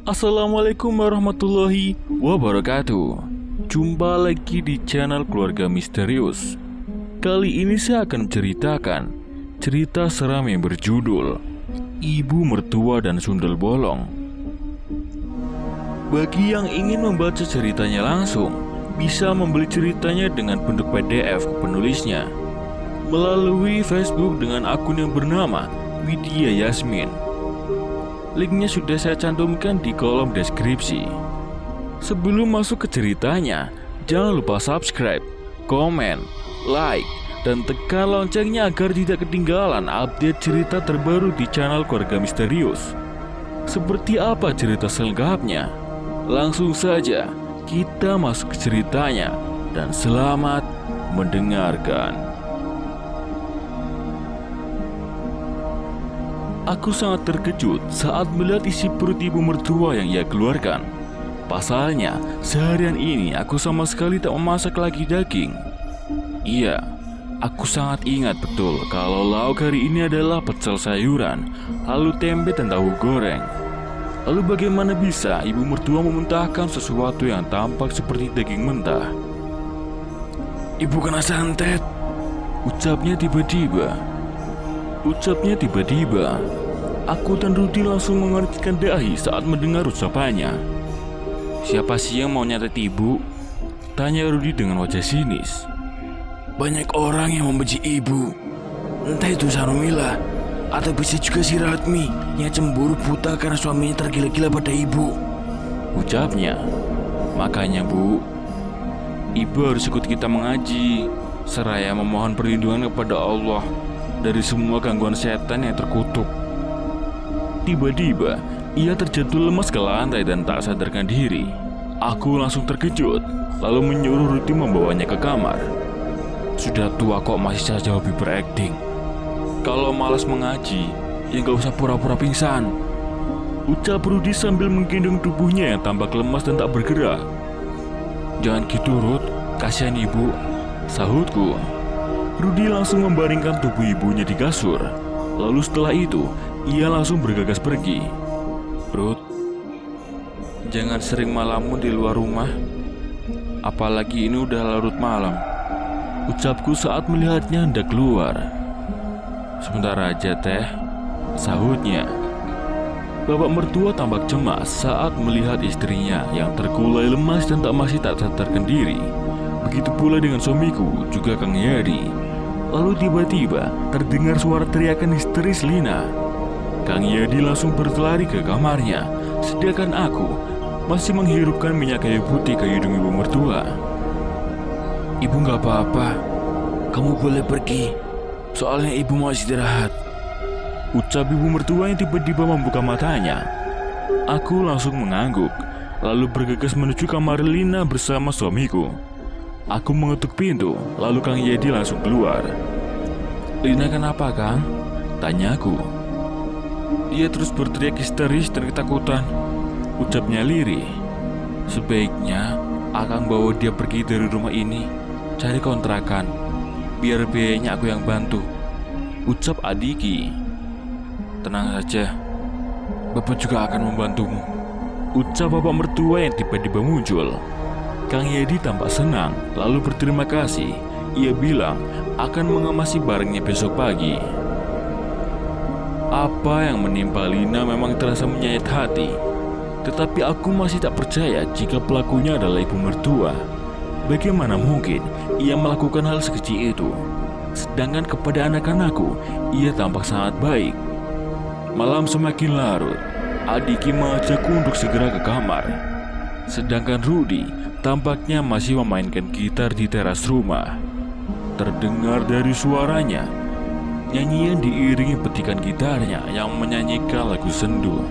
Assalamualaikum warahmatullahi wabarakatuh. Jumpa lagi di channel Keluarga Misterius. Kali ini saya akan menceritakan cerita seram yang berjudul Ibu Mertua dan Sundel Bolong. Bagi yang ingin membaca ceritanya langsung, bisa membeli ceritanya dengan bentuk PDF ke penulisnya melalui Facebook dengan akun yang bernama Widya Yasmin. Linknya sudah saya cantumkan di kolom deskripsi. Sebelum masuk ke ceritanya, jangan lupa subscribe, komen, like, dan tekan loncengnya agar tidak ketinggalan update cerita terbaru di channel Keluarga Misterius. Seperti apa cerita selengkapnya? Langsung saja kita masuk ke ceritanya, dan selamat mendengarkan. Aku sangat terkejut saat melihat isi perut ibu mertua yang ia keluarkan. Pasalnya, seharian ini aku sama sekali tak memasak lagi daging. Iya, aku sangat ingat betul kalau lauk hari ini adalah pecel sayuran, lalu tempe dan tahu goreng. Lalu bagaimana bisa ibu mertua memuntahkan sesuatu yang tampak seperti daging mentah? Ibu kena santet, ucapnya tiba-tiba. Aku dan Rudi langsung mengerutkan dahi saat mendengar ucapannya. Siapa sih yang mau nyatet ibu? Tanya Rudi dengan wajah sinis. Banyak orang yang membenci ibu. Entah itu Sarumila, atau bisa juga si Ratmi yang cemburu buta karena suaminya tergila-gila pada ibu, ucapnya. Makanya bu, ibu harus ikut kita mengaji, seraya memohon perlindungan kepada Allah dari semua gangguan setan yang terkutuk. Tiba-tiba, ia terjatuh lemas ke lantai dan tak sadarkan diri. Aku langsung terkejut, lalu menyuruh Rudi membawanya ke kamar. Sudah tua kok masih saja hobi berakting. Kalau malas mengaji, ya gak usah pura-pura pingsan, ucap Rudi sambil menggendong tubuhnya yang tampak lemas dan tak bergerak. Jangan gitu Rud, kasihan ibu, sahutku. Rudi langsung membaringkan tubuh ibunya di kasur. Lalu setelah itu, ia langsung bergegas pergi. Ruth, jangan sering malamun di luar rumah, apalagi ini udah larut malam, ucapku saat melihatnya hendak keluar. Sebentar aja teh, sahutnya. Bapak mertua tampak cemas saat melihat istrinya yang terkulai lemas dan masih tak sadarkan diri. Begitu pula dengan suamiku, juga Kang Yadi. Lalu tiba-tiba terdengar suara teriakan histeris Lina. Kang Yadi langsung berlari ke kamarnya, sedangkan aku masih menghirupkan minyak kayu putih ke hidung ibu mertua. Ibu gak apa-apa, kamu boleh pergi, soalnya ibu mau istirahat, ucap ibu mertua yang tiba-tiba membuka matanya. Aku langsung mengangguk, lalu bergegas menuju kamar Lina bersama suamiku. Aku mengetuk pintu, lalu Kang Yedi langsung keluar. Lina kenapa Kang? Tanyaku. Dia terus berteriak histeris dan ketakutan, ucapnya lirih. Sebaiknya Akang bawa dia pergi dari rumah ini, cari kontrakan, biar biayanya aku yang bantu, ucap Adiki. Tenang saja, Bapak juga akan membantumu, ucap bapak mertua yang tiba-tiba muncul. Kang Yedi tampak senang, lalu berterima kasih. Ia bilang akan mengemasi barangnya besok pagi. Apa yang menimpa Lina memang terasa menyayat hati. Tetapi aku masih tak percaya jika pelakunya adalah ibu mertua. Bagaimana mungkin ia melakukan hal sekecil itu? Sedangkan kepada anak-anakku, ia tampak sangat baik. Malam semakin larut. Adiki mengajakku untuk segera ke kamar. Sedangkan Rudi tampaknya masih memainkan gitar di teras rumah. Terdengar dari suaranya nyanyian diiringi petikan gitarnya yang menyanyikan lagu sendu.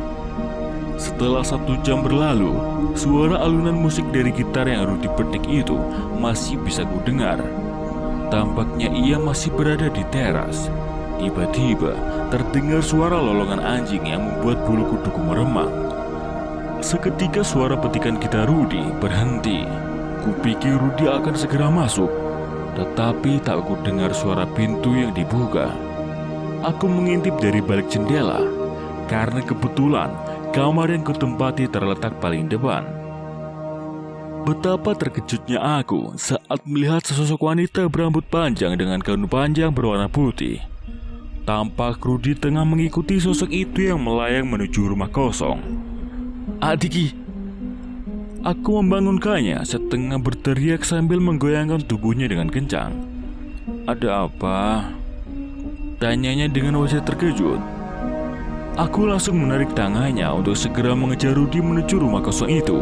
Setelah 1 jam berlalu, suara alunan musik dari gitar yang Rudi petik itu masih bisa kudengar. Tampaknya ia masih berada di teras. Tiba-tiba terdengar suara lolongan anjing yang membuat bulu kuduku meremang. Seketika suara petikan gitar Rudi berhenti. Kupikir Rudi akan segera masuk, tetapi tak ku dengar suara pintu yang dibuka. Aku mengintip dari balik jendela, karena kebetulan kamar yang kutempati terletak paling depan. Betapa terkejutnya aku saat melihat sesosok wanita berambut panjang dengan gaun panjang berwarna putih. Tampak Rudy tengah mengikuti sosok itu yang melayang menuju rumah kosong. "Adiki!" Aku membangunkannya setengah berteriak sambil menggoyangkan tubuhnya dengan kencang. "Ada apa?" tanyanya dengan wajah terkejut. Aku langsung menarik tangannya untuk segera mengejar Rudy menuju rumah kosong itu.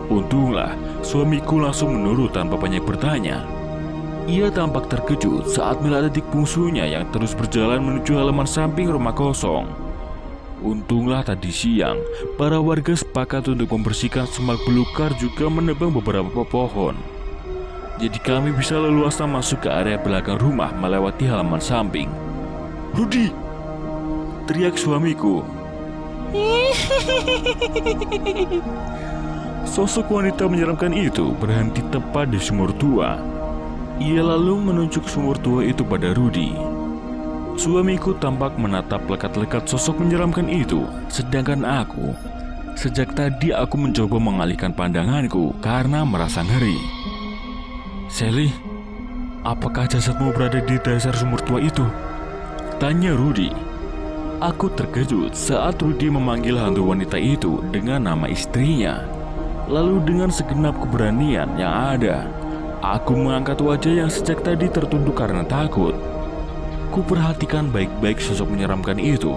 Untunglah, suamiku langsung menurut tanpa banyak bertanya. Ia tampak terkejut saat melihat adik bungsunya yang terus berjalan menuju halaman samping rumah kosong. Untunglah tadi siang, para warga sepakat untuk membersihkan semak belukar juga menebang beberapa pohon. Jadi kami bisa leluasa masuk ke area belakang rumah melewati halaman samping. "Rudy!" teriak suamiku. Sosok wanita menyeramkan itu berhenti tepat di sumur tua. Ia lalu menunjuk sumur tua itu pada Rudy. Suamiku tampak menatap lekat-lekat sosok menyeramkan itu, sedangkan sejak tadi aku mencoba mengalihkan pandanganku karena merasa ngeri. "Sally, apakah jasadmu berada di dasar sumur tua itu?" tanya Rudy. Aku terkejut saat Rudy memanggil hantu wanita itu dengan nama istrinya. Lalu dengan segenap keberanian yang ada, aku mengangkat wajah yang sejak tadi tertunduk karena takut. Kuperhatikan baik-baik sosok menyeramkan itu.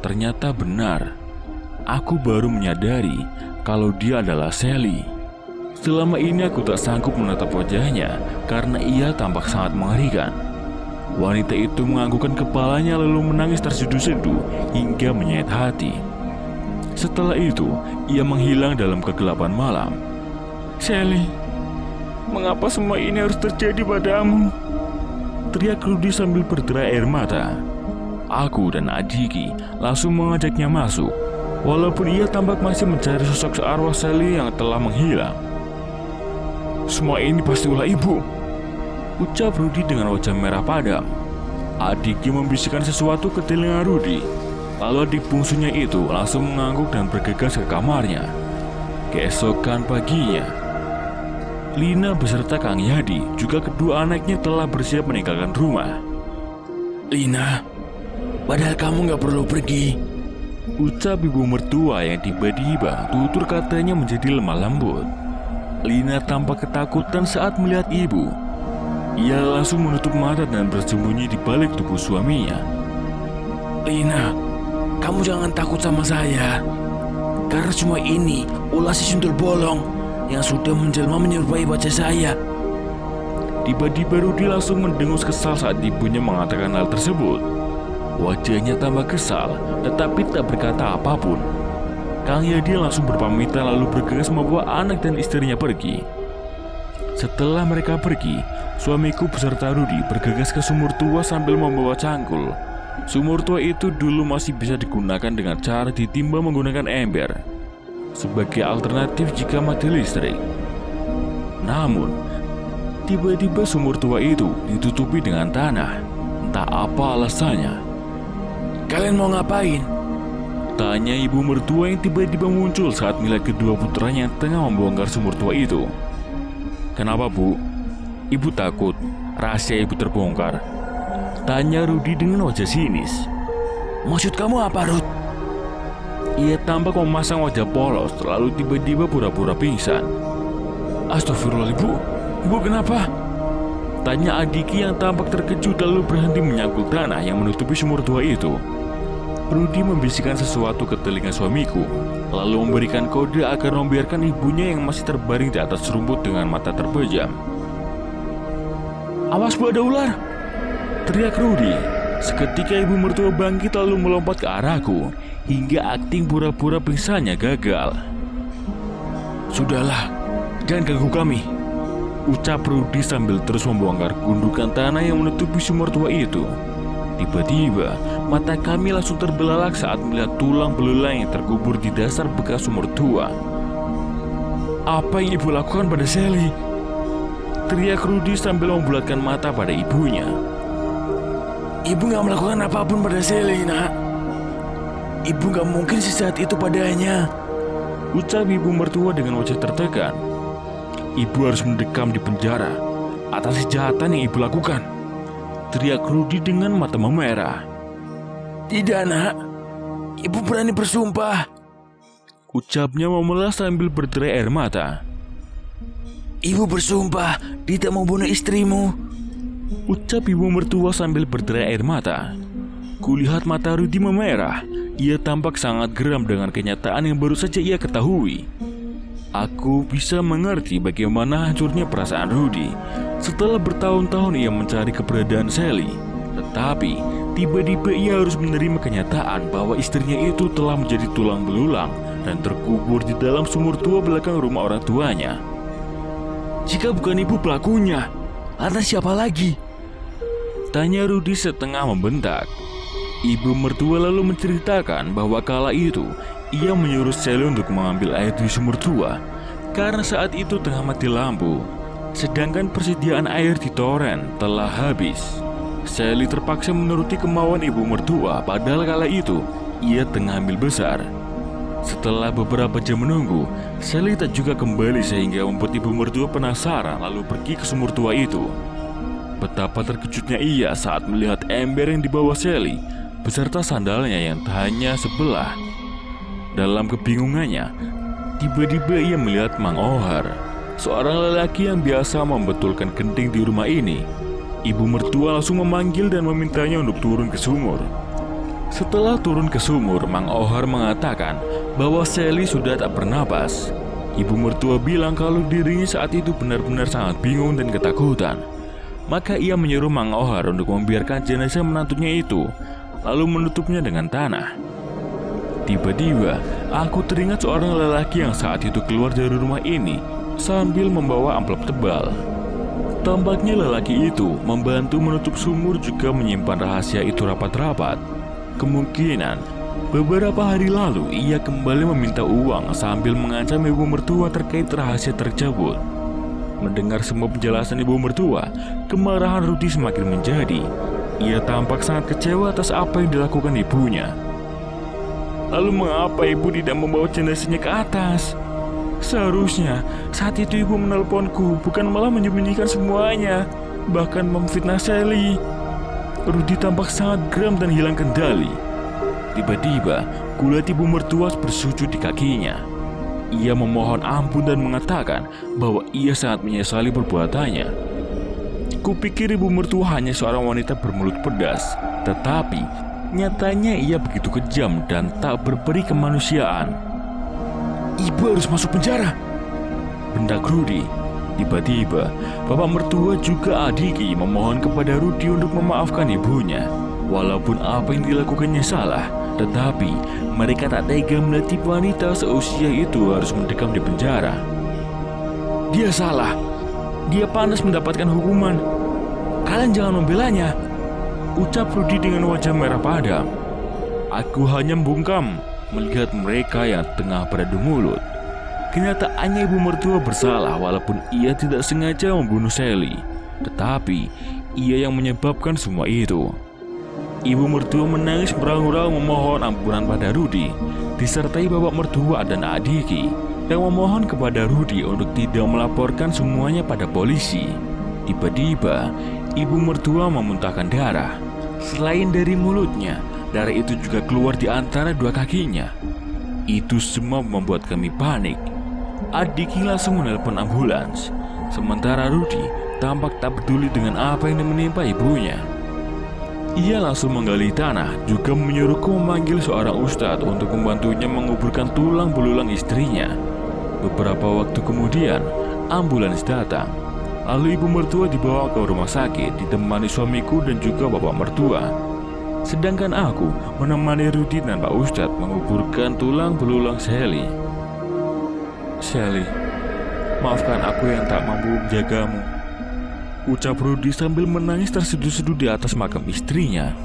Ternyata benar. Aku baru menyadari kalau dia adalah Sally. Selama ini aku tak sanggup menatap wajahnya karena ia tampak sangat mengerikan. Wanita itu menganggukkan kepalanya lalu menangis terseduh-seduh hingga menyayat hati. Setelah itu, ia menghilang dalam kegelapan malam. "Sally, mengapa semua ini harus terjadi padamu?" teriak Rudy sambil berderai air mata. Aku dan Adiki langsung mengajaknya masuk, walaupun ia tampak masih mencari sosok searwah Sally yang telah menghilang. "Semua ini pasti ulah ibu," ucap Rudy dengan wajah merah padam. Adiki membisikkan sesuatu ke telinga Rudy. Lalu adik bungsunya itu langsung mengangguk dan bergegas ke kamarnya. Keesokan paginya, Lina beserta Kang Yadi juga kedua anaknya telah bersiap meninggalkan rumah. "Lina, padahal kamu gak perlu pergi," ucap ibu mertua yang tiba-tiba tutur katanya menjadi lemah lembut. Lina tampak ketakutan saat melihat ibu. Ia langsung menutup mata dan bersembunyi di balik tubuh suaminya. "Lina, kamu jangan takut sama saya. Karena semua ini ulah si sundel bolong yang sudah menjelma menyerupai wajah saya." Tiba-tiba Rudy langsung mendengus kesal saat ibunya mengatakan hal tersebut. Wajahnya tambah kesal, tetapi tak berkata apapun. Kang Yadi langsung berpamitan lalu bergegas membawa anak dan istrinya pergi. Setelah mereka pergi, suamiku beserta Rudy bergegas ke sumur tua sambil membawa cangkul. Sumur tua itu dulu masih bisa digunakan dengan cara ditimba menggunakan ember sebagai alternatif jika mati listrik. Namun, tiba-tiba sumur tua itu ditutupi dengan tanah. Entah apa alasannya. "Kalian mau ngapain?" tanya ibu mertua yang tiba-tiba muncul saat melihat kedua putranya yang tengah membongkar sumur tua itu. "Kenapa, Bu? Ibu takut rahasia ibu terbongkar?" tanya Rudy dengan wajah sinis. "Maksud kamu apa, Ruth?" Ia tampak memasang wajah polos lalu tiba-tiba pura-pura pingsan. "Astagfirullah, Ibu. Ibu kenapa?" tanya Adiki yang tampak terkejut lalu berhenti menyangkul tanah yang menutupi sumur tua itu. Rudy membisikkan sesuatu ke telinga suamiku, lalu memberikan kode agar membiarkan ibunya yang masih terbaring di atas rumput dengan mata terpejam. "Awas, Bu, ada ular!" teriak Rudy. Seketika ibu mertua bangkit lalu melompat ke arahku, hingga akting pura-pura pingsannya gagal. "Sudahlah, jangan ganggu kami," ucap Rudy sambil terus membongkar gundukan tanah yang menutupi sumur tua itu. Tiba-tiba, mata kami langsung terbelalak saat melihat tulang belulang yang terkubur di dasar bekas sumur tua. "Apa yang ibu lakukan pada Sally?" teriak Rudy sambil membulatkan mata pada ibunya. "Ibu gak melakukan apapun pada Sally, Nak. Ibu gak mungkin sesaat itu padanya, ucap ibu mertua dengan wajah tertekan. Ibu harus mendekam di penjara atas kejahatan yang ibu lakukan, teriak Rudi dengan mata memerah. Tidak nak, ibu berani bersumpah, ucapnya memelas sambil berderai air mata. Ibu bersumpah tidak mau bunuh istrimu, ucap ibu mertua sambil berderai air mata. Kulihat mata Rudi memerah. Ia tampak sangat geram dengan kenyataan yang baru saja ia ketahui. Aku bisa mengerti bagaimana hancurnya perasaan Rudi setelah bertahun-tahun ia mencari keberadaan Sally. Tetapi tiba-tiba ia harus menerima kenyataan bahwa istrinya itu telah menjadi tulang belulang dan terkubur di dalam sumur tua belakang rumah orang tuanya. Jika bukan ibu pelakunya, lantas siapa lagi? Tanya Rudi setengah membentak. Ibu mertua lalu menceritakan bahwa kala itu ia menyuruh Sally untuk mengambil air di sumur tua karena saat itu tengah mati lampu, sedangkan persediaan air di toren telah habis. Sally terpaksa menuruti kemauan ibu mertua padahal kala itu ia tengah hamil besar. Setelah beberapa jam menunggu, Sally tak juga kembali sehingga membuat ibu mertua penasaran lalu pergi ke sumur tua itu. Betapa terkejutnya ia saat melihat ember yang dibawa Sally beserta sandalnya yang hanya sebelah. Dalam kebingungannya, tiba-tiba ia melihat Mang Ohar, seorang lelaki yang biasa membetulkan genting di rumah ini. Ibu mertua langsung memanggil dan memintanya untuk turun ke sumur. Setelah turun ke sumur, Mang Ohar mengatakan bahwa Sally sudah tak bernapas. Ibu mertua bilang kalau dirinya saat itu benar-benar sangat bingung dan ketakutan. Maka ia menyuruh Mang Ohar untuk membiarkan jenazah menantunya itu lalu menutupnya dengan tanah. Tiba-tiba, aku teringat seorang lelaki yang saat itu keluar dari rumah ini sambil membawa amplop tebal. Tampaknya lelaki itu membantu menutup sumur juga menyimpan rahasia itu rapat-rapat. Kemungkinan beberapa hari lalu ia kembali meminta uang sambil mengancam ibu mertua terkait rahasia tersebut. Mendengar semua penjelasan ibu mertua, kemarahan Rudi semakin menjadi. Ia tampak sangat kecewa atas apa yang dilakukan ibunya. Lalu mengapa ibu tidak membawa jenazahnya ke atas? Seharusnya saat itu ibu menelponku, bukan malah menyembunyikan semuanya, bahkan memfitnah Sally. Rudi tampak sangat geram dan hilang kendali. Tiba-tiba, kulihat ibu mertua bersujud di kakinya. Ia memohon ampun dan mengatakan bahwa ia sangat menyesali perbuatannya. Kupikir ibu mertua hanya seorang wanita bermulut pedas, tetapi nyatanya ia begitu kejam dan tak berperi kemanusiaan. Ibu harus masuk penjara, bentak Rudi. Tiba-tiba, bapak mertua juga Adiki memohon kepada Rudi untuk memaafkan ibunya. Walaupun apa yang dilakukannya salah, tetapi mereka tak tega melihat wanita seusia itu harus mendekam di penjara. Dia salah, dia pantas mendapatkan hukuman. Kalian jangan membelanya, ucap Rudi dengan wajah merah padam. Aku hanya membungkam melihat mereka yang tengah beradu mulut. Kenyataannya ibu mertua bersalah walaupun ia tidak sengaja membunuh Sally, tetapi ia yang menyebabkan semua itu. Ibu mertua menangis meraung-raung memohon ampunan pada Rudi, disertai bapak mertua dan Adiki yang memohon kepada Rudi untuk tidak melaporkan semuanya pada polisi. Tiba-tiba, ibu mertua memuntahkan darah. Selain dari mulutnya, darah itu juga keluar di antara dua kakinya. Itu semua membuat kami panik. Adiki langsung menelpon ambulans. Sementara Rudi tampak tak peduli dengan apa yang menimpa ibunya. Ia langsung menggali tanah, juga menyuruhku memanggil seorang ustadz untuk membantunya menguburkan tulang belulang istrinya. Beberapa waktu kemudian, ambulans datang. Lalu ibu mertua dibawa ke rumah sakit ditemani suamiku dan juga bapak mertua. Sedangkan aku menemani Rudi dan Pak Ustadz menguburkan tulang belulang Sally. Sally, maafkan aku yang tak mampu menjagamu, ucap Rudi sambil menangis terseduh-seduh di atas makam istrinya.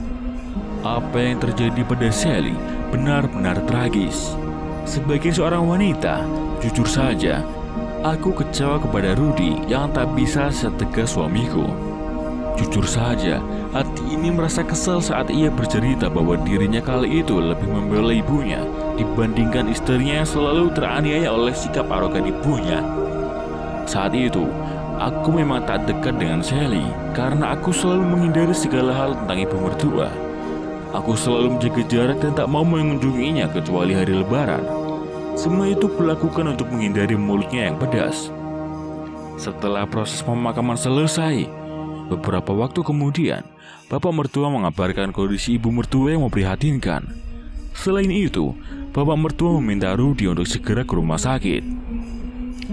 Apa yang terjadi pada Sally benar-benar tragis. Sebagai seorang wanita, jujur saja, aku kecewa kepada Rudi yang tak bisa setegas suamiku. Jujur saja, hati ini merasa kesal saat ia bercerita bahwa dirinya kali itu lebih membela ibunya dibandingkan istrinya yang selalu teraniaya oleh sikap arogan ibunya. Saat itu, aku memang tak dekat dengan Sally karena aku selalu menghindari segala hal tentang ibu mertua. Aku selalu menjaga jarak dan tak mau mengunjunginya kecuali hari Lebaran. Semua itu kulakukan untuk menghindari mulutnya yang pedas. Setelah proses pemakaman selesai, beberapa waktu kemudian, bapak mertua mengabarkan kondisi ibu mertua yang memprihatinkan. Selain itu, bapak mertua meminta Rudy untuk segera ke rumah sakit.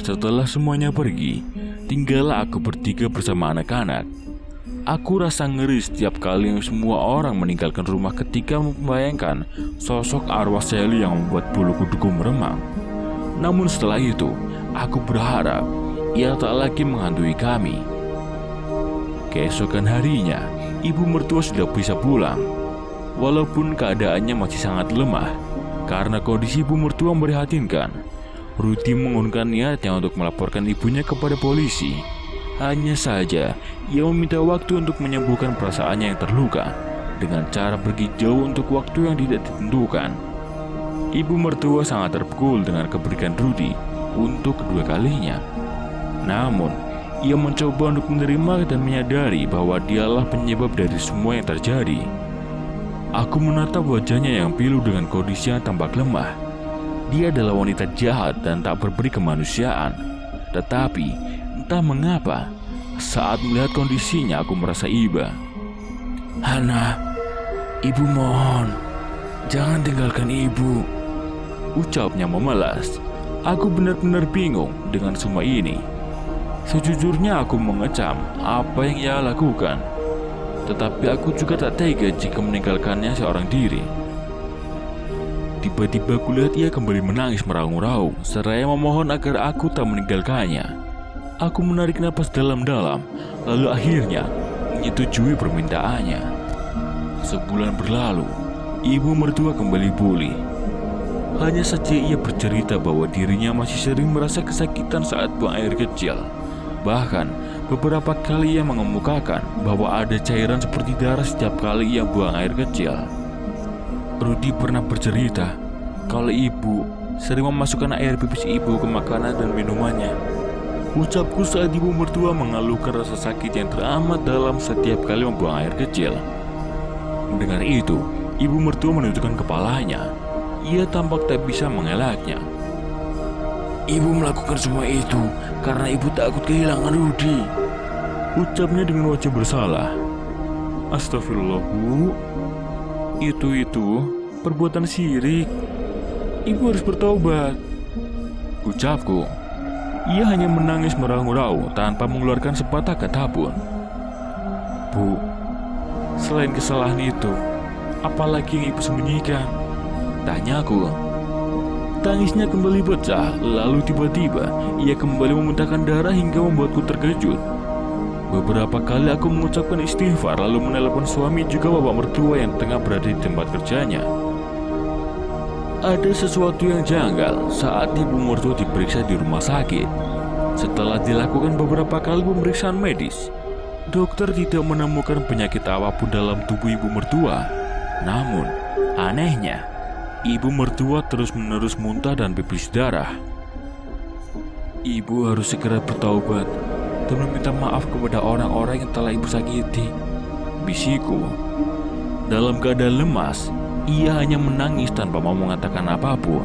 Setelah semuanya pergi, tinggallah aku bertiga bersama anak-anak. Aku rasa ngeri setiap kali semua orang meninggalkan rumah ketika membayangkan sosok arwah Sally yang membuat bulu kuduku meremang. Namun setelah itu, aku berharap ia tak lagi menghantui kami. Keesokan harinya, ibu mertua sudah bisa pulang. Walaupun keadaannya masih sangat lemah, karena kondisi ibu mertua memprihatinkan, Rudy mengurungkan niatnya untuk melaporkan ibunya kepada polisi. Hanya saja, ia meminta waktu untuk menyembuhkan perasaannya yang terluka dengan cara pergi jauh untuk waktu yang tidak ditentukan. Ibu mertua sangat terpukul dengan kepergian Rudy untuk kedua kalinya. Namun, ia mencoba untuk menerima dan menyadari bahwa dialah penyebab dari semua yang terjadi. Aku menatap wajahnya yang pilu dengan kondisi yang tampak lemah. Dia adalah wanita jahat dan tak berberi kemanusiaan. Tetapi, entah mengapa, saat melihat kondisinya aku merasa iba. Hana, ibu mohon, jangan tinggalkan ibu, ucapnya memelas. Aku benar-benar bingung dengan semua ini. Sejujurnya aku mengecam apa yang ia lakukan, tetapi aku juga tak tega jika meninggalkannya seorang diri. Tiba-tiba kulihat ia kembali menangis meraung-raung seraya memohon agar aku tak meninggalkannya. Aku menarik napas dalam-dalam, lalu akhirnya menyetujui permintaannya. Sebulan berlalu, ibu mertua kembali pulih. Hanya saja ia bercerita bahwa dirinya masih sering merasa kesakitan saat buang air kecil. Bahkan, beberapa kali ia mengemukakan bahwa ada cairan seperti darah setiap kali ia buang air kecil. Rudy pernah bercerita kalau ibu sering memasukkan air pipis ibu ke makanan dan minumannya. Ucapku saat ibu mertua mengeluhkan rasa sakit yang teramat dalam setiap kali membuang air kecil. Mendengar itu, ibu mertua menundukkan kepalanya. Ia tampak tak bisa mengelaknya. Ibu melakukan semua itu karena ibu takut kehilangan Rudy, ucapnya dengan wajah bersalah. Astagfirullah, Bu. Itu perbuatan syirik. Ibu harus bertobat, ucapku. Ia hanya menangis meraung-raung tanpa mengeluarkan sepatah kata pun. Bu, selain kesalahan itu, apalagi yang ibu sembunyikan? Tanyaku. Tangisnya kembali pecah, lalu tiba-tiba ia kembali memuntahkan darah hingga membuatku terkejut. Beberapa kali aku mengucapkan istighfar lalu menelepon suami juga bapak mertua yang tengah berada di tempat kerjanya. Ada sesuatu yang janggal saat ibu mertua diperiksa di rumah sakit. Setelah dilakukan beberapa kali pemeriksaan medis, dokter tidak menemukan penyakit apapun dalam tubuh ibu mertua. Namun, anehnya, ibu mertua terus-menerus muntah dan pipis darah. Ibu harus segera bertaubat dan meminta maaf kepada orang-orang yang telah ibu sakiti, bisikku. Dalam keadaan lemas, ia hanya menangis tanpa mau mengatakan apapun.